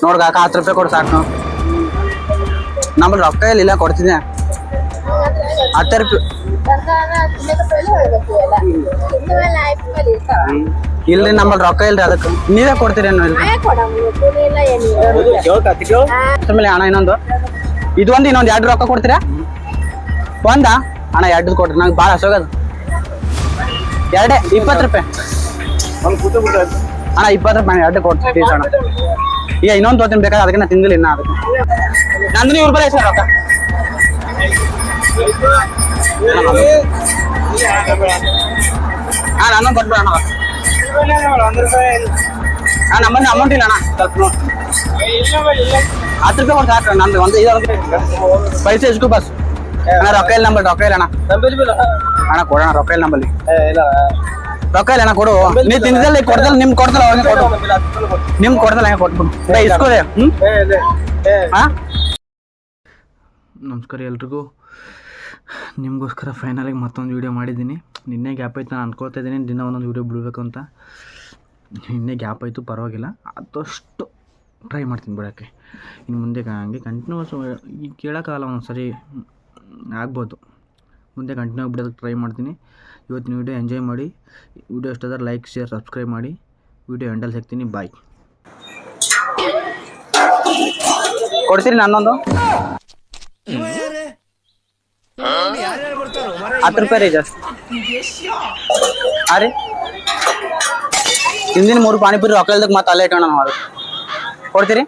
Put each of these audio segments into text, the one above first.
ನೋಡ್ಗ 10 ರೂಪಾಯಿ ಕೊಡು ಸಾಕು. ನಮ್ಮಲ್ಲಿ ರೊಕ್ಕ ಇಲ್ಲ ಕೊಡ್ತೀನಿ. 10 ರೂಪಾಯಿ ಇಲ್ರಿ, ನಮ್ಮಲ್ಲಿ ರೊಕ್ಕ ಇಲ್ರಿ, ಅದಕ್ಕೆ ನೀವೇ ಕೊಡ್ತೀರೇನು? ಆಮೇಲೆ ಅಣ್ಣ ಇನ್ನೊಂದು ಇದೊಂದು ಇನ್ನೊಂದು 2 ರೊಕ್ಕ ಕೊಡ್ತೀರಾ? ಒಂದ ಅಣ್ಣ 2 ಕೊಡ್ರಿ, ನಂಗೆ ಭಾಳ ಹಸೋಗದು. 2 20 ರೂಪಾಯಿ ಅಣ್ಣ, 20 ರೂಪಾಯಿ 2 ಕೊಡ್ತೀವಿ ಅಣ್ಣ. ಈಗ ಇನ್ನೊಂದು ತೋತೀನಿ ಬೇಕಾದ್ರೆ, ಅದಕ್ಕೆ ನಾ ತಿಂದಿಲ್ಲ ಇನ್ನ. ಅದಕ್ಕೆ ನಂದಿನಿ ಇವ್ರ ಬರ ರೊಕ್ಕ ನಾನು ಕೊಟ್ಬಿಡ ಅಣ್ಣ. ನಮ್ಮಲ್ಲಿ ಅಮೌಂಟ್ ಇಲ್ಲ ಅಣ್ಣ, ಸ್ವಲ್ಪ 10 ರೂಪಾಯಿ ಕೊಟ್ಟು ಸಾಕು. ನಂದು ಒಂದು ಪೈಸೆ ಎಷ್ಟು ಬಸ್ ಅಣ್ಣ? ರೊಕ್ಕ ಇಲ್ಲ ನಂಬಲ್ಲಿ, ರೊಕ್ಕ ಇಲ್ಲ ಅಣ್ಣ. ಅಣ್ಣ ಕೊಡೋಣ, ರೊಕ್ಕ ಇಲ್ಲ ನಂಬಲ್ಲಿ, ರೊಕ್ಕ ಇಲ್ಲ ಅಣ್ಣ. ಕೊಡು, ನೀವು ತಿಂದಿದ್ದಲ್ಲಿ ಕೊಡ್ದಲ್ಲ, ನಿಮ್ಗೆ ಕೊಡ್ದಲ್ಲ ಅವ್ರಿಗೆ ಕೊಡು, ನಿಮ್ಗೆ ಕೊಡ್ದಲ್ಲ ಹೆಂಗೆ ಕೊಟ್ಬಿಡು ಇಸ್ಕೋದೆ. ಹಾಂ, ನಮಸ್ಕಾರ ಎಲ್ರಿಗೂ. ನಿಮಗೋಸ್ಕರ ಫೈನಲಾಗಿ ಮತ್ತೊಂದು ವೀಡಿಯೋ ಮಾಡಿದ್ದೀನಿ. ನಿನ್ನೆ ಗ್ಯಾಪ್ ಆಯ್ತು, ನಾನು ಅನ್ಕೊಳ್ತಾ ಇದ್ದೀನಿ ದಿನ ಒಂದೊಂದು ವೀಡಿಯೋ ಬಿಡಬೇಕು ಅಂತ. ನಿನ್ನೆ ಗ್ಯಾಪ್ ಆಯಿತು, ಪರವಾಗಿಲ್ಲ, ಆದಷ್ಟು ಟ್ರೈ ಮಾಡ್ತೀನಿ ಬಿಡೋಕ್ಕೆ. ಇನ್ನು ಮುಂದೆ ಹಂಗೆ ಕಂಟಿನ್ಯೂಸ್ ಈಗ ಕೇಳೋಕ್ಕಾಗಲ್ಲ, ಒಂದೊಂದು ಸರಿ ಆಗ್ಬೋದು. ಮುಂದೆ ಕಂಟಿನ್ಯೂ ಬಿಡೋದಕ್ಕೆ ಟ್ರೈ ಮಾಡ್ತೀನಿ. ಇವತ್ತಿನ ವೀಡಿಯೋ ಎಂಜಾಯ್ ಮಾಡಿ. ವೀಡಿಯೋ ಇಷ್ಟಾದ್ರೆ ಲೈಕ್, ಶೇರ್, ಸಬ್ಸ್ಕ್ರೈಬ್ ಮಾಡಿ. ವೀಡಿಯೋ ಎಂಡಲ್ಲಿ ಸಿಗ್ತೀನಿ. ಬಾಯ್. ಕೊಡ್ತೀರಿ ನನ್ನೊಂದು 10 ರೂಪಾಯಿ ರೀ ಜಾಸ್ತಿ. ಹಾಂ ರೀ, ಹಿಂದಿನ 3 ಪಾನಿಪುರಿ ರೊಕ್ಕ ಇಲ್ದಕ್ಕೆ ಮತ್ತೆ ಅಲ್ಲೇ ಇಟ್ಟೋಣ ನಾವು. ಅದು ಕೊಡ್ತೀರಿ?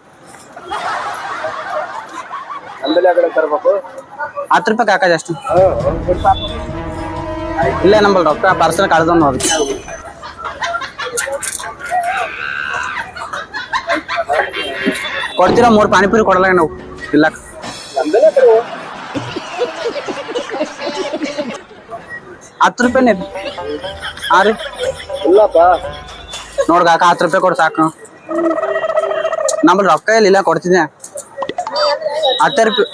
10 ರೂಪಾಯಿ ಕಾಕ ಜಾಸ್ತಿ ಇಲ್ಲ ನಮ್ಮಲ್ಲಿ ರೊಕ್ಕ ಪರ್ಸನ್ ಕಳ್ದವ್ ನೋಡಿ. ಕೊಡ್ತೀರಾ? 3 ಪಾನಿಪುರಿ ಕೊಡಲ್ಲ ನಾವು ಇಲ್ಲ. 10 ರೂಪಾಯಿನೇ. ಹಾಂ ರೀ, ಇಲ್ಲಪ್ಪ ನೋಡ್ಗ 10 ರೂಪಾಯಿ ಕೊಡು ಸಾಕು. ನಮ್ಮಲ್ಲಿ ರೊಕ್ಕ ಇಲ್ಲ ಕೊಡ್ತಿದ್ದೆ. 10 ರೂಪಾಯಿ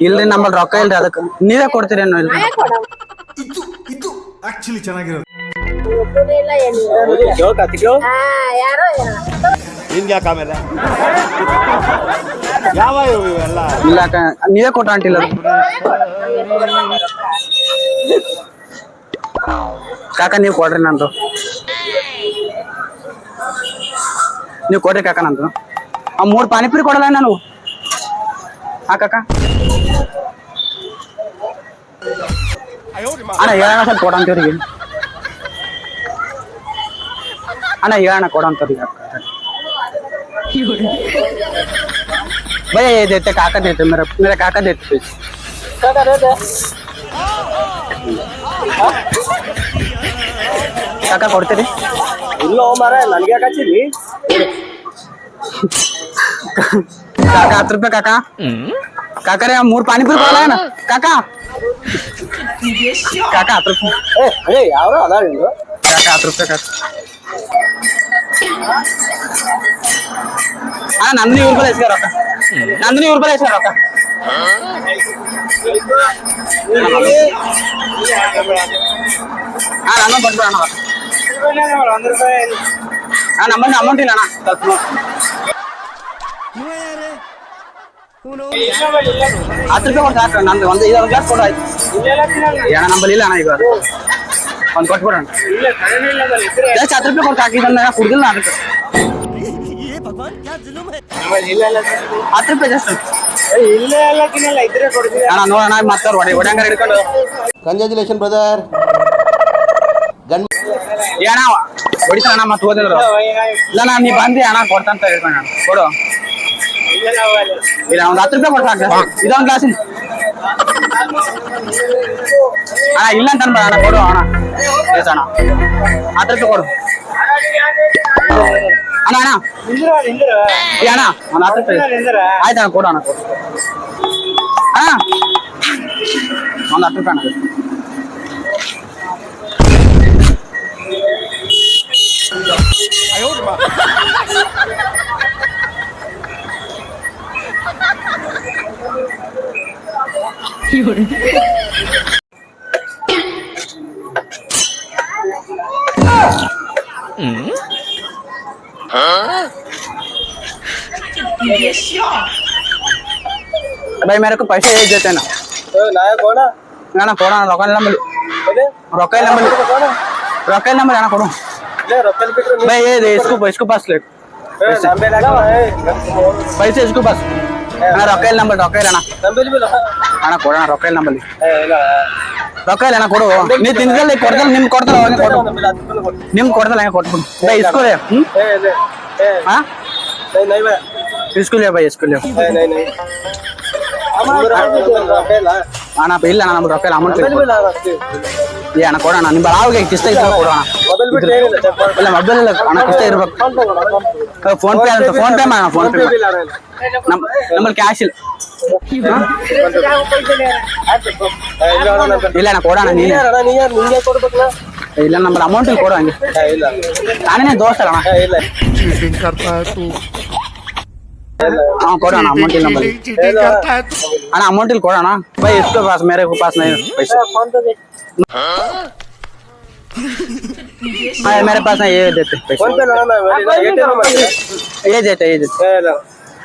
ಇಲ್ರಿ, ನಮ್ಮಲ್ಲಿ ರೊಕ್ಕ ಇಲ್ರಿ, ಅದಕ್ಕೆ ನೀವೇ ಕೊಡ್ತೀರೇನು? ಇಲ್ರಿ, ಇದು ಆಕ್ಚುಲಿ ಚೆನ್ನಾಗಿರೋದು. ಹಿಂಗ್ಯಾಕ ಆಮೇಲೆ ಯಾವ ಇವೆಲ್ಲ ಇಲ್ಲ ನೀವೇ ಕೊಟ್ಟ ಅಂಟಿಲ್ಲ. ಕಾಕ ನೀವು ಕೊಡ್ರಿ, ನಂದು ನೀವು ಕೊಡ್ರಿ ಕಾಕ, ನಂದು 3 ಪಾನಿಪುರಿ ಕೊಡಲ್ಲ ನಾನು. ಹಾ ಕಾಕ, ಅಣ್ಣ ಹೇಳೋಣ ಸ್ವಲ್ಪ ಕೊಡಂತವ್ರಿಗೆ. ಅಣ್ಣ ಹೇಳೋಣ ಕೊಡಂತವ್ರಿಗೆ. भैया ये देते काका देते, मेरा काका देते काका ಕೊಡ್ತೀರಿ? ಇಲ್ಲ ಮಾರ, ನನಗೆ ಯಾಕೆ ಹಚ್ಚಿರಿ ಕಾಕ? 10 ರೂಪಾಯಿ ಕಾಕ. ಕಾಕರೇ 3 ಪಾನಿಪುರಿ ಕೊಡಲ್ಲ ಕಾಕ? ಕಾಕ 10 ರೂಪಾಯಿ. ಯಾವ ಅದಾರ ಕಾಕ 10 ರೂಪಾಯಿ ಕಾಕ. ನಂದಿನಿ ಇವ್ರ ಬಲ ಇಸ್ಕ ರೊಕ್ಕ, ನಂದಿನಿ ಇವ್ರ ಬಲ ಇಸ್ಕ ರೊಕ್ಕ. ನಾನು ಕೊಟ್ಬಿಡ ಅಣ್ಣ. ನಮ್ಮಲ್ಲಿ ಅಮೌಂಟ್ ಇಲ್ಲ ಅಣ್ಣ, ಸ್ವಲ್ಪ 10 ರೂಪಾಯಿ ಕೊಟ್ಟು ಸಾಕು. ನಂದು ಒಂದು ಗ್ಲಾಸ್ ಕೊಡು ಆಯ್ತು. ಅಣ್ಣ ನಮ್ಮಲ್ಲಿ ಇಲ್ಲ ಅಣ್ಣ, ಈಗ ಒಂದು ಕೊಟ್ಬಿಡೋಣ. ಜಾಸ್ತಿ 10 ರೂಪಾಯಿ ಕೊಟ್ಟು ಹಾಕಿದ್ರೆ ಕುಡ್ದಿಲ್ಲ ಅದಕ್ಕೆ. 10 ರೂಪಾಯಿ ಜಾಸ್ತಿ ಅಣ್ಣ. ನೋಡೋಣ ಮತ್ತೆ ಹೊಡ್ಯಾಂಗಾರ ಹಿಡ್ಕೊಂಡು. Congratulation brother. ಏನ ಹೊಡಿತಾರ ಅಣ್ಣ, ಮತ್ತೆ ಹೋದಿದ್ರು ಇಲ್ಲ. ನಾನು ನೀ ಬಂದಿ ಅಣ್ಣ ಕೊಡ್ತಂತ ಹೇಳ್ಕೊಂಡು ಕೊಡು. ಇಲ್ಲ ಒಂದು 10 ರೂಪಾಯಿ ಕೊಟ್ಟು ಸಾಕು. ಇದೊಂದು ಗ್ಲಾಸ್ ಅಣ್ಣ ಇಲ್ಲ ಅಂತ ಅನ್ಬೇಡ ಅಣ್ಣ, ಕೊಡು ಅಣ್ಣ. ಎಸ್ ಅಣ್ಣ 10 ರೂಪಾಯಿ ಕೊಡು ಅಣ್ಣ. ಅಣ್ಣ ಅಣ್ಣ ಒಂದು 10 ರೂಪಾಯಿ ಆಯ್ತು ಅಣ್ಣ, ಕೊಡು ಅಣ್ಣ, ಕೊಡು ಅಣ್ಣ. ಒಂದು 10 ರೂಪಾಯಿ ಅಣ್ಣ. भाई मेरे को पैसे दे देते ना ना ना ಕೊಡೋಣ ರೊಕ್ಕ ಇಲ್ಲ ನಮ್ಮಲ್ಲಿ ರೊಕ್ಕ ಇಲ್ಲ ನಮ್ಮಲ್ಲಿ ರೊಕ್ಕ ಇಲ್ಲ ನಮ್ಮಲ್ಲಿ ಅಣ್ಣ ಕೊಡು भाई ये इसको पास ले पैसे इसको पास ಅಣ್ಣ ರೊಕ್ಕ ಇಲ್ಲ ನಮ್ಮಲ್ಲಿ ರೊಕ್ಕ ಇಲ್ಲ ಅಣ್ಣ ಕೊಡೋಣ ರೊಕ್ಕ ಇಲ್ಲ ನಮ್ಮಲ್ಲಿ ರೊಕ್ಕ ಇಲ್ಲ ಅಣ್ಣ ಕೊಡು ನೀ ತಿಂದಲ್ಲಿ ಕೊಡ್ದಲ್ಲ ನಿಮ್ಗೆ ಕೊಡ್ದಲ್ಲ ಅವಾಗ ಕೊಡು ನಿಮ್ಗೆ ಕೊಡ್ದಲ್ಲ ಹಂಗೆ ಕೊಟ್ಬಿಡು भाई इसको ले हाँ इसको ले भाई इसको ले ಅಣ್ಣ ಇಲ್ಲ ಅಣ್ಣ ನಮ್ಗೆ ರೊಕ್ಕ ಇಲ್ಲ ಅಮೌಂಟ್ ಏ ಅಣ್ಣ ಕೊಡೋಣ ನಿಮ್ಮ ಆವಾಗ ಕಿಸ್ತ ಇದ್ದಾಗ ಕೊಡೋಣ ಇಲ್ಲ ಮೊಬೈಲ್ ಇಲ್ಲ ಅಣ್ಣ ಕಿಸ್ತ ಇರ್ಬೇಕು ಫೋನ್ ಪೇ ಅಂತ ಫೋನ್ ಪೇ ಮಾಡೋಣ ಫೋನ್ ಪೇ ನಮ್ಮಲ್ಲಿ ಕ್ಯಾಶ್ ಇಲ್ಲ ಇಲ್ಲ ಅಣ್ಣ ಕೊಡೋಣ ನೀನೇ ಇಲ್ಲ ನಮ್ಮಲ್ಲಿ ಅಮೌಂಟ್ ಇಲ್ಲ ಕೊಡೋ ಹಂಗೆ ನಾನೇ ದೋಸ್ತ ಅಣ್ಣ हाँ कोड़ा ना अमाउंट इल नंबर अना अमाउंट इल कोड़ा ना भाई इसके पास मेरे को पास नहीं पैसे हाँ मेरे पास नहीं ये देते पैसे ये देते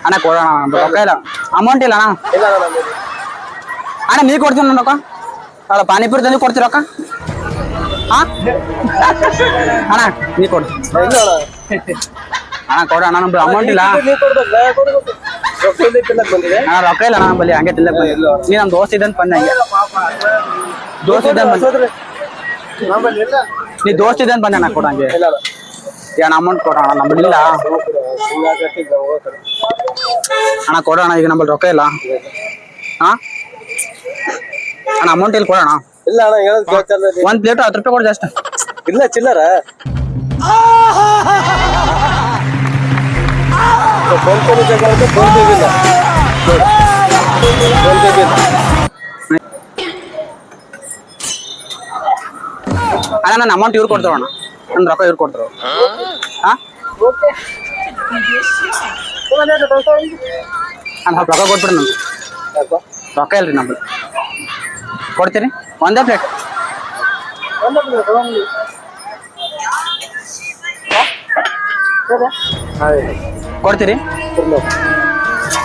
अना कोड़ा ना रೊಕ್ಕ ಇಲ್ಲ अमाउंट ಇಲ್ಲ ಅಣ್ಣ ಅಣ್ಣ ನೀ ಕೊಡ್ತೀನಿ ನನ್ನ ರೊಕ್ಕ ಅಲ್ಲ ಪಾನಿಪುರಿ ತಂದು ಕೊಡ್ತೀರ ರೊಕ್ಕ ಹಾ ಅಣ್ಣ ನೀ ಕೊಡು ಅಣ್ಣ ಕೊಡ ಅಣ್ಣ ನಮ್ದು ಅಮೌಂಟ್ ಇಲ್ಲ ಅಣ್ಣ ರೊಕ್ಕ ಇಲ್ಲ ಅಣ್ಣ ಬಲ್ಲಿ ಹಂಗೆ ತಿನ್ನಕ್ ನೀ ನಮ್ಮ ದೋಸ್ತ ಇದ್ದಂತ ಬಂದ ಹಂಗೆ ದೋಸ್ತ ಇದ್ದಂತ ನೀ ದೋಸ್ತ ಇದ್ದಂತ ಬಂದ ಅಣ್ಣ ಕೊಡ ಹಂಗೆ ಅಣ್ಣ ಅಮೌಂಟ್ ಕೊಡ ಅಣ್ಣ ನಮ್ಮಲ್ಲಿ ಇಲ್ಲ ಅಣ್ಣ ಕೊಡೋಣ ಈಗ ನಮ್ಮಲ್ಲಿ ರೊಕ್ಕ ಇಲ್ಲ ಹಾ ಅಣ್ಣ ಅಮೌಂಟ್ ಇಲ್ಲಿ ಕೊಡೋಣ ಇಲ್ಲ ಅಣ್ಣ ಹೇಳೋದು ಒಂದ್ ಪ್ಲೇಟ್ 10 ರೂಪಾಯಿ ಕೊಡು ಜಾಸ್ತಿ ಇಲ್ಲ ಚಿಲ್ಲರ ಅಣ್ಣ ನನ್ನ ಅಮೌಂಟ್ ಇವ್ರು ಕೊಡ್ತಾರ ಅಣ್ಣ ನನ್ನ ರೊಕ್ಕ ಇವ್ರು ಕೊಡ್ತಾರ ಹಾ ಅಣ್ಣ ಸ್ವಲ್ಪ ರೊಕ್ಕ ಕೊಟ್ಬಿಡ್ರಿ ನಮ್ಗೆ ರೊಕ್ಕ ಇಲ್ರಿ ನಮ್ಗೆ ಕೊಡ್ತೀರಿ ಒಂದೇ ಪ್ಲೇಟ್ ಕೊಡ್ತೀರಿ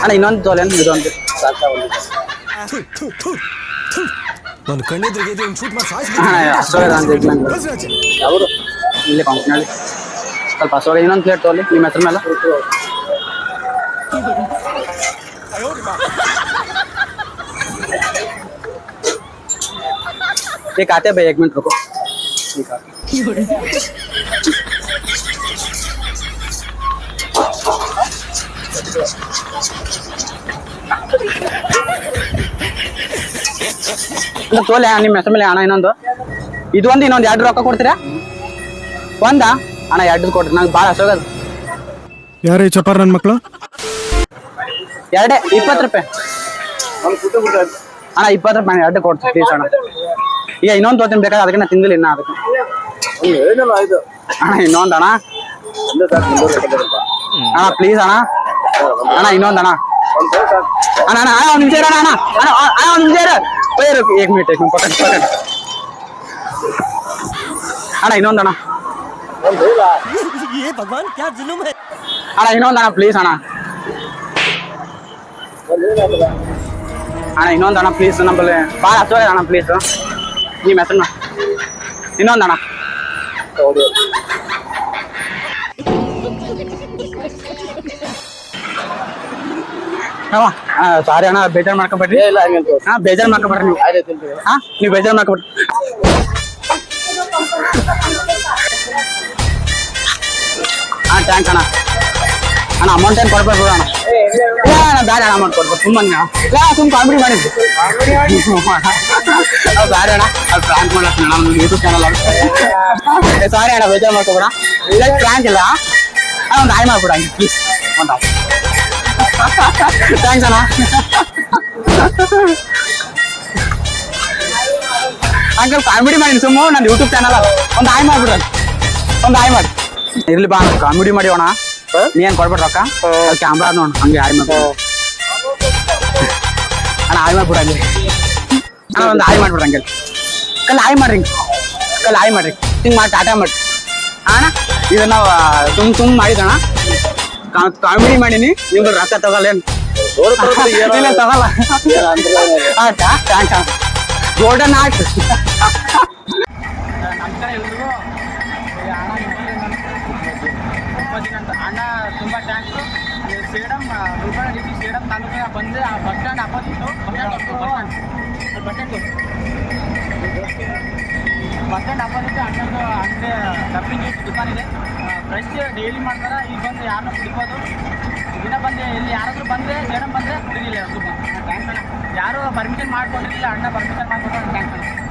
ಅಣ್ಣ ಇನ್ನೊಂದು ತೋಲೇನು ಇದೊಂದು ನನ್ನ ಕಣ್ಣಿದ್ರಿಗೆ ಶೂಟ್ ಮಾಡಿ ಅಣ್ಣ ಅಷ್ಟೊಂದು ಅಂತ ನಂಗೆ ಅವರು ಇಲ್ಲಿ ಕಂಪ್ನಿಯಲ್ಲಿ ಸ್ವಲ್ಪ ಅಷ್ಟೊಂದು ಇನ್ನೊಂದು ಪ್ಲೇಟ್ ತೋಲಿ ನಿಮ್ಮ ಹೆಸರು ಮೇಲೆ ठीक आते भाई 1 मिनट रुको ठीक है ತೋಲೆ ನಿಮ್ಮ ಹೆಸರು ಮೇಲೆ ಹಣ ಇನ್ನೊಂದು ಇದು ಒಂದು ಇನ್ನೊಂದು 2 ರೊಕ್ಕ ಕೊಡ್ತೀರಾ ಒಂದಾ ಅಣ್ಣ 2 ಕೊಡ್ರಿ ನಂಗೆ ಭಾಳ ಹಸೋಗದು ಯಾರೇ ಚಪಾರ್ ನನ್ನ ಮಕ್ಕಳು 2 20 ರೂಪಾಯಿ ಅಣ್ಣ 20 ರೂಪಾಯಿ 2 ಕೊಡ್ತೀನಿ ಪ್ಲೀಸ್ ಅಣ್ಣ ಈಗ ಇನ್ನೊಂದು ತೋತೀನಿ ಬೇಕಾದ್ರೆ ಅದಕ್ಕೆ ನಾ ತಿಂದಿಲ್ಲ ಇನ್ನ ಅದಕ್ಕೆ ಏನಿಲ್ಲ ಇದು ಅಣ್ಣ ಇನ್ನೊಂದು ಅಣ್ಣ ಅಣ್ಣ ಪ್ಲೀಸ್ ಅಣ್ಣ ಅಣ್ಣ ಇನ್ನೊಂದು ಅಣ್ಣ ಅಣ್ಣ ಅಣ್ಣ ಒಂದು ನಿಮಿಷ ಇರೋಣ ಅಣ್ಣ ಅಣ್ಣ ಒಂದು ನಿಮಿಷ ಇರೋ एक मिनट पकड़ अಣ್ಣ ಇನ್ನೊಂದು ಅಣ್ಣ ये भगवान क्या जुलुम है ಅಣ್ಣ ಇನ್ನೊಂದು ಅಣ್ಣ ಪ್ಲೀಸ್ ಅಣ್ಣ ಅಣ್ಣ ಇನ್ನೊಂದು ಅಣ್ಣ ಪ್ಲೀಸ್ ನಮ್ಮಲ್ಲಿ ಭಾಳ ಹಸುವಾಗಿದೆ ಅಣ್ಣ ಪ್ಲೀಸ್ ನಿಮ್ಮ ಹೆಸರನ್ನ ಇನ್ನೊಂದು ಅಣ್ಣ ಸಾರಿ ಅಣ್ಣ ಬೇಜಾರು ಮಾಡ್ಕೊಬೇಡ್ರಿ ಇಲ್ಲ ಹಂಗಂತ ಹಾ ಬೇಜಾರು ಮಾಡ್ಕೊಬೇಡ್ರಿ ನೀವು ಹಾ ನೀವು ಬೇಜಾರು ಮಾಡ್ಕೊಬೇಡ್ರಿ ಹಾ ಥ್ಯಾಂಕ್ಸ್ ಅಣ್ಣ ಅಣ್ಣ ಅಮೌಂಟ್ ಏನು ಕೊಡ್ಬೇಕು ಅಣ್ಣ ಅಣ್ಣ ಬೇಡ ಅಣ್ಣ ಅಮೌಂಟ್ ಕೊಡ್ಬೇಕು ಸುಮ್ಮನೆ ಸುಮ್ಮ ಕಾಮಿಡಿ ಮಾಡಿದ್ದು ಬೇಡ ಅಣ್ಣ ಅದು ಪ್ರ್ಯಾಂಕ್ ಮಾಡ್ಲತ್ತೀನಿ ನಮ್ಮ ಯೂಟ್ಯೂಬ್ ಚಾನಲ್ ಸಾರಿ ಅಣ್ಣ ಬೇಜಾರು ಮಾಡ್ಕೊಬೇಡ ಇಲ್ಲ ಪ್ರ್ಯಾಂಕ್ ಇಲ್ಲ ಅಣ್ಣ ಒಂದು ಆಯ್ ಮಾಡ್ಬಿಡ ಹಂಗೆ ಪ್ಲೀಸ್ ಒಂದು ಆಯ್ ಥ್ಯಾಂಕ್ಸ್ ಅಣ್ಣ ಅಂಕಲ್ ಕಾಮಿಡಿ ಮಾಡಿ ಸುಮ್ಮ ನನ್ನ ಯೂಟ್ಯೂಬ್ ಚಾನಲ್ ಒಂದು ಆಯ್ ಮಾಡ್ಬಿಡ್ರಿ ಒಂದು ಆಯ್ ಮಾಡಿ ಇರ್ಲಿ ಬಾ ಕಾಮಿಡಿ ಮಾಡಿಯೋಣ ನೀ ಏನು ಕೊಡ್ಬೇಡ ರೊಕ್ಕ ಕ್ಯಾಮ್ರಾ ನೋಡ ಹಂಗೆ ಆಯ್ ಮಾಡ್ಬಿಡ ಅಣ್ಣ ಆಯ್ ಮಾಡ್ಬಿಡ ಹಂಗೆ ಅಣ್ಣ ಒಂದು ಆಯ್ ಮಾಡ್ಬಿಡ್ರಿ ಹಂಗೆ ಕಲ್ ಆಯ್ ಮಾಡ್ರಿ ಕಲ್ ಆಯ್ ಮಾಡ್ರಿ ಹಿಂಗೆ ಮಾಡಿ ಟಾಟಾ ಮಾಡಿ ಅಣ್ಣ ಇದು ನಾವು ಸುಮ್ ಮಾಡಿದಣ ಕಾಮಿಡಿ ಮಾಡೀನಿ ನಿಮ್ಗೆ ರೊಕ್ಕ ತಗೊಳ್ಳೇನು ಇಲ್ಲ ತಗೊಲ್ಲ ಥ್ಯಾಂಕ್ಸ್ ಗೋಲ್ಡನ್ ಆರ್ಟ್ ನಮಸ್ಕಾರ ಎಲ್ರಿಗೂ ಅಣ್ಣ ತುಂಬ ಥ್ಯಾಂಕ್ಸು ಸೇಡಂ ಗುಲ್ಬರ್ಗ ಡಿಸ್ಟ್ರಿಕ್ಟ್ ಸೇಡಂ ತಾಲೂಕಿನ ಬಂದೆ ಆ bus stand opposite bus stand opposite ಅಣ್ಣಂದು ಅಂಗಡಿ ಡಬ್ಬಿಂಗ್ ಜ್ಯೂಸ್ ದುಕಾನ್ ಇದೆ ಫ್ರೆಶ್ ಡೈಲಿ ಮಾಡ್ತಾರೆ ಈಗ ಬಂದು ಯಾರನ್ನ ಕುಡಿಬೋದು ದಿನ ಬಂದು ಇಲ್ಲಿ ಯಾರಾದರೂ ಬಂದರೆ ಸೇಡಂ ಬಂದರೆ ಕುಡಿಲಿಲ್ಲ ಥ್ಯಾಂಕ್ಸ್ ಅಣ್ಣ ಯಾರು ಪರ್ಮಿಷನ್ ಮಾಡ್ಕೊಂಡಿರಲಿಲ್ಲ ಅಣ್ಣ ಪರ್ಮಿಷನ್ ಮಾಡ್ಕೊಟ್ಟು ಥ್ಯಾಂಕ್ಸ್ ಅಣ್ಣ